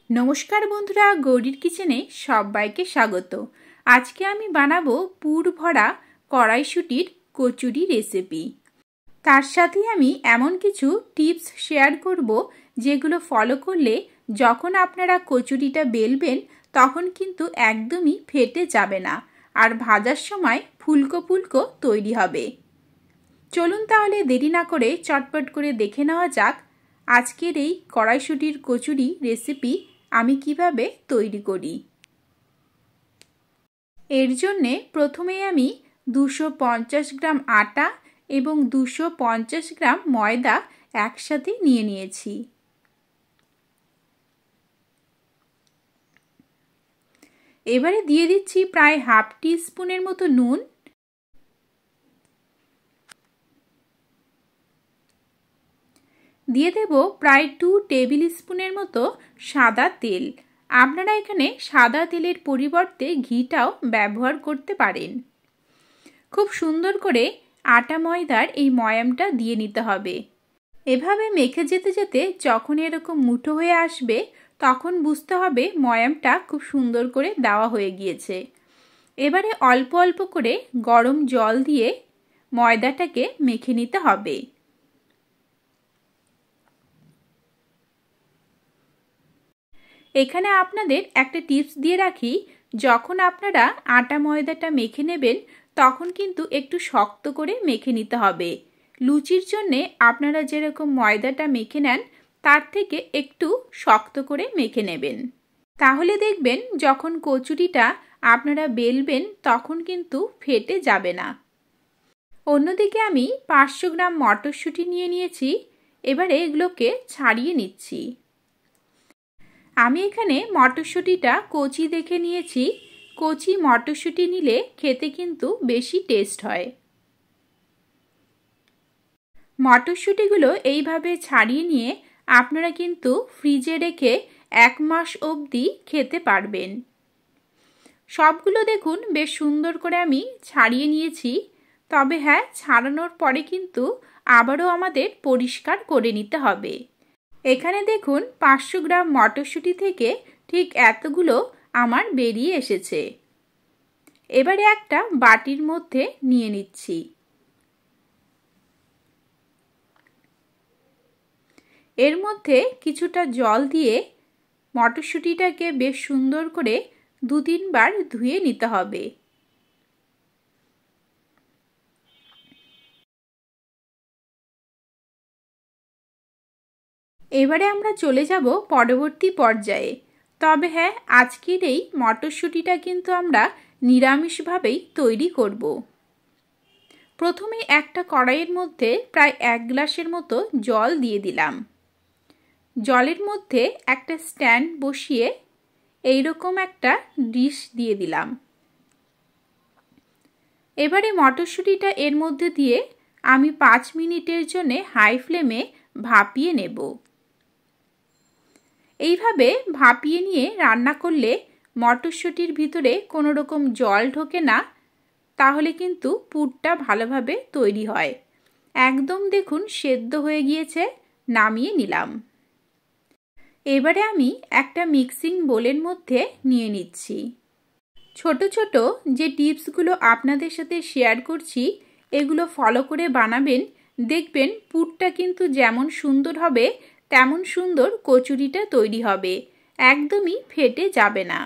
নমস্কার বন্ধুরা, গৌরীর কিচেনে সবাইকে স্বাগত। আজকে আমি বানাবো পুর ভরা কড়াইশুঁটির কচুরি রেসিপি। তার সাথে আমি এমন কিছু টিপস শেয়ার করব যেগুলো ফলো করলে যখন আপনারা কচুরিটা বেলবেন তখন কিন্তু একদমই ফেটে যাবে না, আর ভাজার সময় ফুলকো ফুলকো তৈরি হবে। চলুন তাহলে দেরি না করে চটপট করে দেখে নেওয়া যাক আজকের এই কড়াইশুঁটির কচুরি রেসিপি আমি কিভাবে তৈরি করি। এর জন্যে প্রথমে আমি 250 গ্রাম আটা এবং 250 গ্রাম ময়দা একসাথে নিয়ে নিয়েছি। এবারে দিয়ে দিচ্ছি প্রায় হাফ টি স্পুনের মতো নুন, দিয়ে দেব প্রায় 2 টেবিল স্পুনের মতো সাদা তেল। আপনারা এখানে সাদা তেলের পরিবর্তে ঘিটাও ব্যবহার করতে পারেন। খুব সুন্দর করে আটা ময়দার এই ময়ামটা দিয়ে নিতে হবে। এভাবে মেখে যেতে যেতে যখন এরকম মুঠো হয়ে আসবে তখন বুঝতে হবে ময়ামটা খুব সুন্দর করে দেওয়া হয়ে গিয়েছে। এবারে অল্প অল্প করে গরম জল দিয়ে ময়দাটাকে মেখে নিতে হবে। এখানে আপনাদের একটা টিপস দিয়ে রাখি, যখন আপনারা আটা ময়দাটা মেখে নেবেন তখন কিন্তু একটু শক্ত করে মেখে নিতে হবে। লুচির জন্যে আপনারা যেরকম ময়দাটা মেখে নেন তার থেকে একটু শক্ত করে মেখে নেবেন, তাহলে দেখবেন যখন কচুরিটা আপনারা বেলবেন তখন কিন্তু ফেটে যাবে না। অন্যদিকে আমি 500 গ্রাম মটরশুঁটি নিয়ে নিয়েছি। এবারে এগুলোকে ছাড়িয়ে নিচ্ছি। আমি এখানে মটরশুঁটিটা কচি দেখে নিয়েছি। কচি মটরশুঁটি নিলে খেতে কিন্তু বেশি টেস্ট হয়। মটরশুঁটিগুলো এইভাবে ছাড়িয়ে নিয়ে আপনারা কিন্তু ফ্রিজে রেখে 1 মাস অবধি খেতে পারবেন। সবগুলো দেখুন বেশ সুন্দর করে আমি ছাড়িয়ে নিয়েছি। তবে হ্যাঁ, ছাড়ানোর পরে কিন্তু আবারও আমাদের পরিষ্কার করে নিতে হবে। এখানে দেখুন 500 গ্রাম মটরশুঁটি থেকে ঠিক এতগুলো আমার বেরিয়ে এসেছে। এবারে একটা বাটির মধ্যে নিয়ে নিচ্ছি। এর মধ্যে কিছুটা জল দিয়ে মটরশুঁটিটাকে বেশ সুন্দর করে 2-3 বার ধুয়ে নিতে হবে। এবারে আমরা চলে যাব পরবর্তী পর্যায়ে। তবে হ্যাঁ, আজকের এই মটরশুঁটিটা কিন্তু আমরা নিরামিষভাবেই তৈরি করব। প্রথমে একটা কড়াইয়ের মধ্যে প্রায় 1 গ্লাসের মতো জল দিয়ে দিলাম। জলের মধ্যে একটা স্ট্যান্ড বসিয়ে এইরকম একটা ডিশ দিয়ে দিলাম। এবারে মটরশুঁটিটা এর মধ্যে দিয়ে আমি 5 মিনিটের জন্য হাই ফ্লেমে ভাপিয়ে নেব। এইভাবে ভাপিয়ে নিয়ে রান্না করলে মটরশুঁটির ভিতরে কোনো রকম জল ঢোকে না, তাহলে কিন্তু পুরটা ভালোভাবে তৈরি হয়। একদম দেখুন সেদ্ধ হয়ে গিয়েছে। নামিয়ে নিলাম। এবারে আমি একটা মিক্সিং বোলের মধ্যে নিয়ে নিচ্ছি। ছোট ছোট যে টিপসগুলো আপনাদের সাথে শেয়ার করছি এগুলো ফলো করে বানাবেন, দেখবেন পুরটা কিন্তু যেমন সুন্দর হবে তেমন সুন্দর কচুরিটা তৈরি হবে, একদমই ফেটে যাবে না।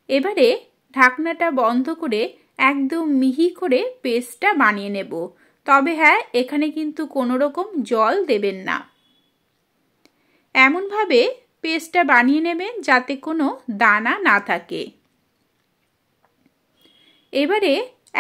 এবারে ঢাকনাটা বন্ধ করে একদম মিহি করে পেস্টটা বানিয়ে নেব। তবে হ্যাঁ, এখানে কিন্তু কোনো রকম জল দেবেন না। এমনভাবে পেস্টটা বানিয়ে নেবেন যাতে কোনো দানা না থাকে। এবারে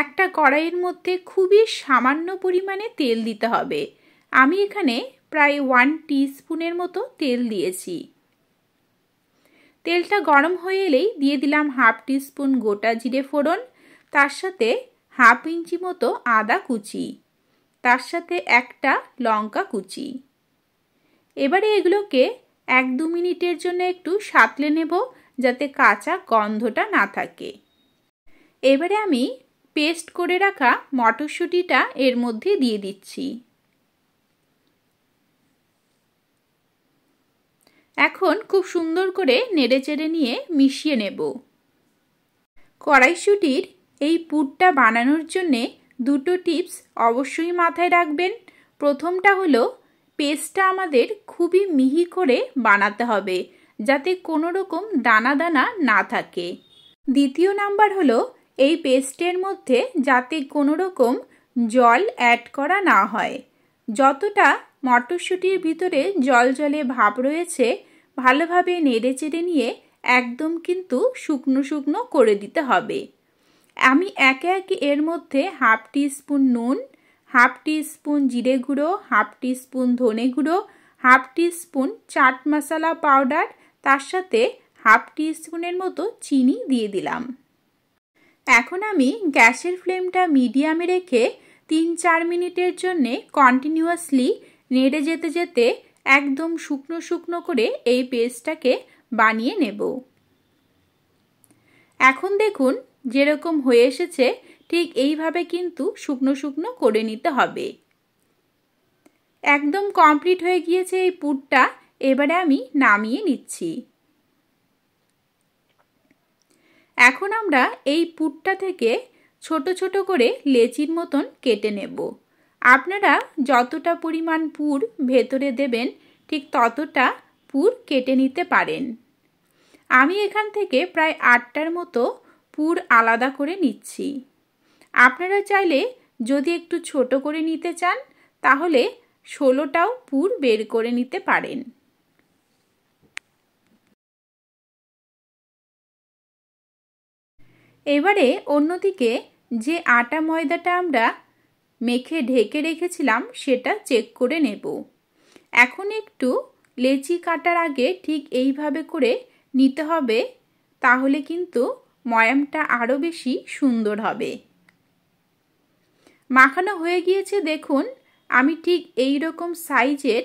একটা কড়াইয়ের মধ্যে খুবই সামান্য পরিমাণে তেল দিতে হবে। আমি এখানে প্রায় 1 টিস্পুনের মতো তেল দিয়েছি। তেলটা গরম হয়ে এলেই দিয়ে দিলাম হাফ টিস্পুন গোটা জিরে ফোড়ন, তার সাথে হাফ ইঞ্চি মতো আদা কুচি, তার সাথে একটা লঙ্কা কুচি। এবারে এগুলোকে 1-2 মিনিটের জন্য একটু সাঁতলে নেব যাতে কাঁচা গন্ধটা না থাকে। এবারে আমি পেস্ট করে রাখা মটরশুঁটিটা এর মধ্যে দিয়ে দিচ্ছি। এখন খুব সুন্দর করে নেড়েচেড়ে নিয়ে মিশিয়ে নেব। কড়াইশুঁটির এই পুরটা বানানোর জন্যে দুটো টিপস অবশ্যই মাথায় রাখবেন। প্রথমটা হলো পেস্টটা আমাদের খুবই মিহি করে বানাতে হবে, যাতে কোনো রকম দানা দানা না থাকে। দ্বিতীয় নাম্বার হলো এই পেস্টের মধ্যে যাতে কোনো রকম জল অ্যাড করা না হয়। যতটা মটরশুঁটির ভিতরে জলে ভাব রয়েছে ভালোভাবে নেড়েচেড়ে নিয়ে একদম কিন্তু শুকনো শুকনো করে দিতে হবে। আমি একে একে এর মধ্যে হাফ টিস্পুন নুন, হাফ টিস্পুন জিরে গুঁড়ো, হাফ টিস্পুন ধনে গুঁড়ো, half teaspoon chaat masala powder, তার সাথে হাফ টিস্পুনের মতো চিনি দিয়ে দিলাম। এখন আমি গ্যাসের ফ্লেমটা মিডিয়ামে রেখে 3-4 মিনিটের জন্যে কন্টিনিউয়াসলি নেড়ে যেতে যেতে একদম শুকনো শুকনো করে এই পেস্টটাকে বানিয়ে নেব। এখন দেখুন যেরকম হয়ে এসেছে ঠিক এইভাবে কিন্তু শুকনো শুকনো করে নিতে হবে। একদম কমপ্লিট হয়ে গিয়েছে এই পুরটা। এবারে আমি নামিয়ে নিচ্ছি। এখন আমরা এই পুরটা থেকে ছোট ছোট করে লেচির মতন কেটে নেব। আপনারা যতটা পরিমাণ পুর ভেতরে দেবেন ঠিক ততটা পুর কেটে নিতে পারেন। আমি এখান থেকে প্রায় 8টার মতো পুর আলাদা করে নিচ্ছি। আপনারা চাইলে যদি একটু ছোট করে নিতে চান তাহলে 16টাও পুর বের করে নিতে পারেন। এবারে অন্যদিকে যে আটা ময়দাটা আমরা মেখে ঢেকে রেখেছিলাম সেটা চেক করে নেব। এখন একটু লেচি কাটার আগে ঠিক এইভাবে করে নিতে হবে, তাহলে কিন্তু ময়ামটা আরও বেশি সুন্দর হবে। মাখানো হয়ে গিয়েছে দেখুন। আমি ঠিক এই রকম সাইজের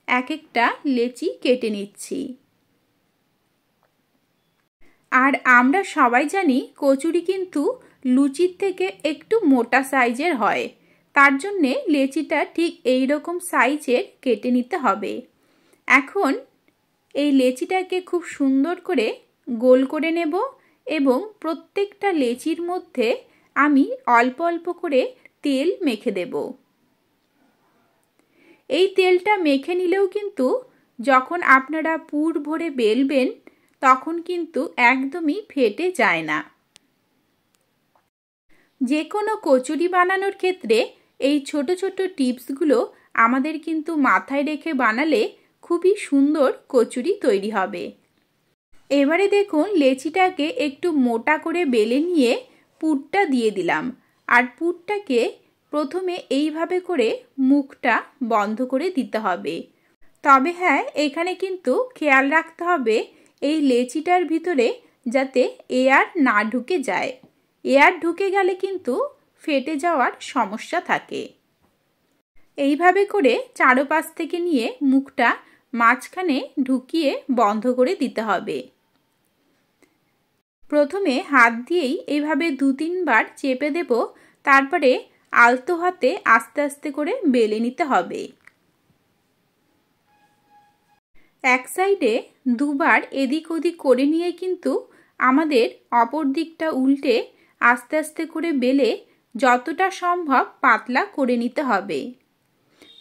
এক একটা লেচি কেটে নিচ্ছি। আর আমরা সবাই জানি কচুরি কিন্তু লুচির থেকে একটু মোটা সাইজের হয়, তার জন্যে লেচিটা ঠিক এই রকম সাইজের কেটে নিতে হবে। এখন এই লেচিটাকে খুব সুন্দর করে গোল করে নেব এবং প্রত্যেকটা লেচির মধ্যে আমি অল্প অল্প করে তেল মেখে দেব। এই তেলটা মেখে নিলেও কিন্তু যখন আপনারা পুর ভরে বেলবেন তখন কিন্তু একদমই ফেটে যায় না। যে কোনো কচুরি বানানোর ক্ষেত্রে এই ছোট ছোট টিপসগুলো আমাদের কিন্তু মাথায় রেখে বানালে খুবই সুন্দর কচুরি তৈরি হবে। এবারে দেখুন লেচিটাকে একটু মোটা করে বেলে নিয়ে পুরটা দিয়ে দিলাম। আর পুরটাকে প্রথমে এইভাবে করে মুখটা বন্ধ করে দিতে হবে। তবে হ্যাঁ, এখানে কিন্তু খেয়াল রাখতে হবে এই লেচিটার ভিতরে যাতে এয়ার না ঢুকে যায়। এয়ার ঢুকে গেলে কিন্তু ফেটে যাওয়ার সমস্যা থাকে। এইভাবে করে চারপাশ থেকে নিয়ে মুখটা মাঝখানে ঢুকিয়ে বন্ধ করে দিতে হবে। প্রথমে হাত দিয়েই এইভাবে 2-3 বার চেপে দেব, তারপরে আলতো হাতে আস্তে আস্তে করে বেলে নিতে হবে। এক সাইডে 2 বার এদিক ওদিক করে নিয়ে কিন্তু আমাদের অপর দিকটা উল্টে আস্তে আস্তে করে বেলে যতটা সম্ভব পাতলা করে নিতে হবে।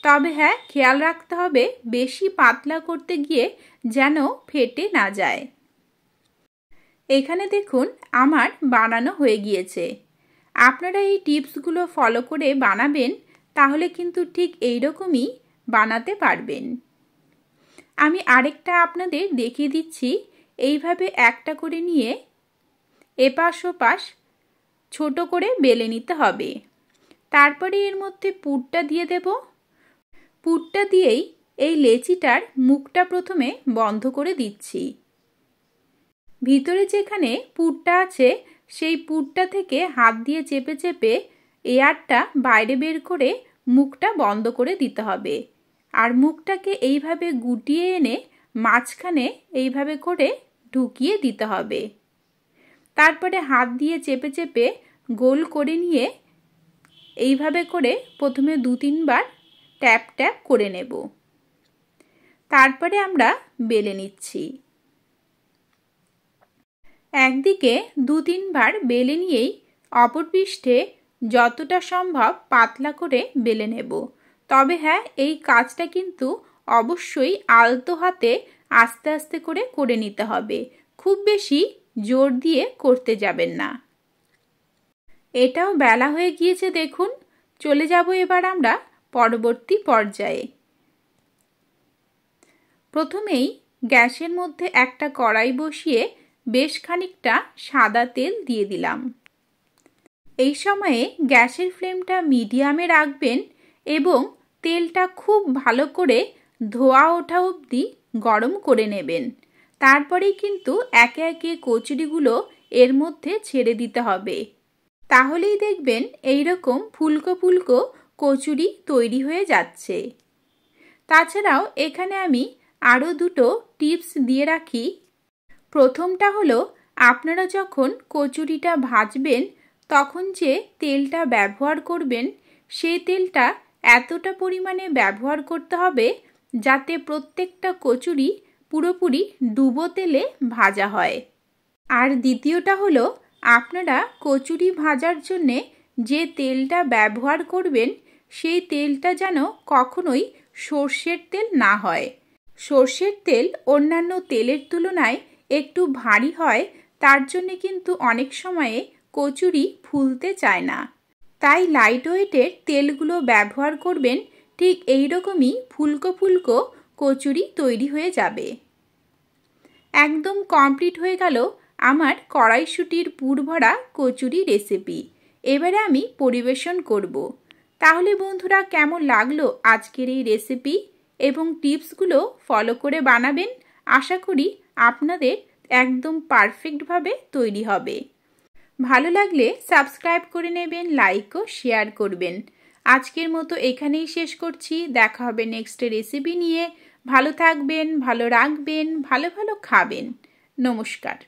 তবে হ্যাঁ, খেয়াল রাখতে হবে বেশি পাতলা করতে গিয়ে যেন ফেটে না যায়। এখানে দেখুন আমার বানানো হয়ে গিয়েছে। আপনারা এই টিপসগুলো ফলো করে বানাবেন, তাহলে কিন্তু ঠিক এই রকমই বানাতে পারবেন। আমি আরেকটা আপনাদের দেখিয়ে দিচ্ছি। এইভাবে একটা করে নিয়ে এপাশ ওপাশ ছোট করে বেলে নিতে হবে। তারপরে এর মধ্যে পুরটা দিয়ে দেব। পুরটা দিয়েই এই লেচিটার মুখটা প্রথমে বন্ধ করে দিচ্ছি। ভিতরে যেখানে পুরটা আছে সেই পুরটা থেকে হাত দিয়ে চেপে চেপে এয়ারটা বাইরে বের করে মুখটা বন্ধ করে দিতে হবে। আর মুখটাকে এইভাবে গুটিয়ে এনে মাঝখানে এইভাবে করে ঢুকিয়ে দিতে হবে। তারপরে হাত দিয়ে চেপে চেপে গোল করে নিয়ে এইভাবে করে প্রথমে 2-3 বার ট্যাপ ট্যাপ করে নেব। তারপরে আমরা বেলে নিচ্ছি। একদিকে 2-3 বার বেলে নিয়েই অপর পৃষ্ঠে যতটা সম্ভব পাতলা করে বেলে নেব। তবে হ্যাঁ, এই কাজটা কিন্তু অবশ্যই আলতো হাতে আস্তে আস্তে করে নিতে হবে। খুব বেশি জোর দিয়ে করতে যাবেন না। এটাও বেলা হয়ে গিয়েছে দেখুন। চলে যাব এবার আমরা পরবর্তী পর্যায়ে। প্রথমেই গ্যাসের মধ্যে একটা কড়াই বসিয়ে বেশ খানিকটা সাদা তেল দিয়ে দিলাম। এই সময়ে গ্যাসের ফ্লেমটা মিডিয়ামে রাখবেন এবং তেলটা খুব ভালো করে ধোয়া ওঠা অবধি গরম করে নেবেন। তারপরেই কিন্তু একে একে কচুরিগুলো এর মধ্যে ছেড়ে দিতে হবে। তাহলেই দেখবেন এইরকম ফুলকো ফুলকো কচুরি তৈরি হয়ে যাচ্ছে। তাছাড়াও এখানে আমি আরও দুটো টিপস দিয়ে রাখি। প্রথমটা হলো, আপনারা যখন কচুরিটা ভাজবেন তখন যে তেলটা ব্যবহার করবেন সেই তেলটা এতটা পরিমাণে ব্যবহার করতে হবে যাতে প্রত্যেকটা কচুরি পুরোপুরি ডুবো তেলে ভাজা হয়। আর দ্বিতীয়টা হলো, আপনারা কচুরি ভাজার জন্যে যে তেলটা ব্যবহার করবেন সেই তেলটা যেন কখনোই সর্ষের তেল না হয়। সর্ষের তেল অন্যান্য তেলের তুলনায় একটু ভারী হয়, তার জন্যে কিন্তু অনেক সময়ে কচুরি ফুলতে চায় না। তাই লাইট ওয়েটের তেলগুলো ব্যবহার করবেন। ঠিক এই রকমই ফুলকো ফুলকো কচুরি তৈরি হয়ে যাবে। একদম কমপ্লিট হয়ে গেল আমার কড়াইশুঁটির পুর ভরা কচুরি রেসিপি। এবারে আমি পরিবেশন করব। তাহলে বন্ধুরা, কেমন লাগলো আজকের এই রেসিপি এবং টিপসগুলো ফলো করে বানাবেন। আশা করি আপনাদের একদম পারফেক্টভাবে তৈরি হবে। ভালো লাগলে সাবস্ক্রাইব করে নেবেন, লাইক ও শেয়ার করবেন। আজকের মতো এখানেই শেষ করছি। দেখা হবে নেক্সট রেসিপি নিয়ে। ভালো থাকবেন, ভালো রাখবেন, ভালো ভালো খাবেন। নমস্কার।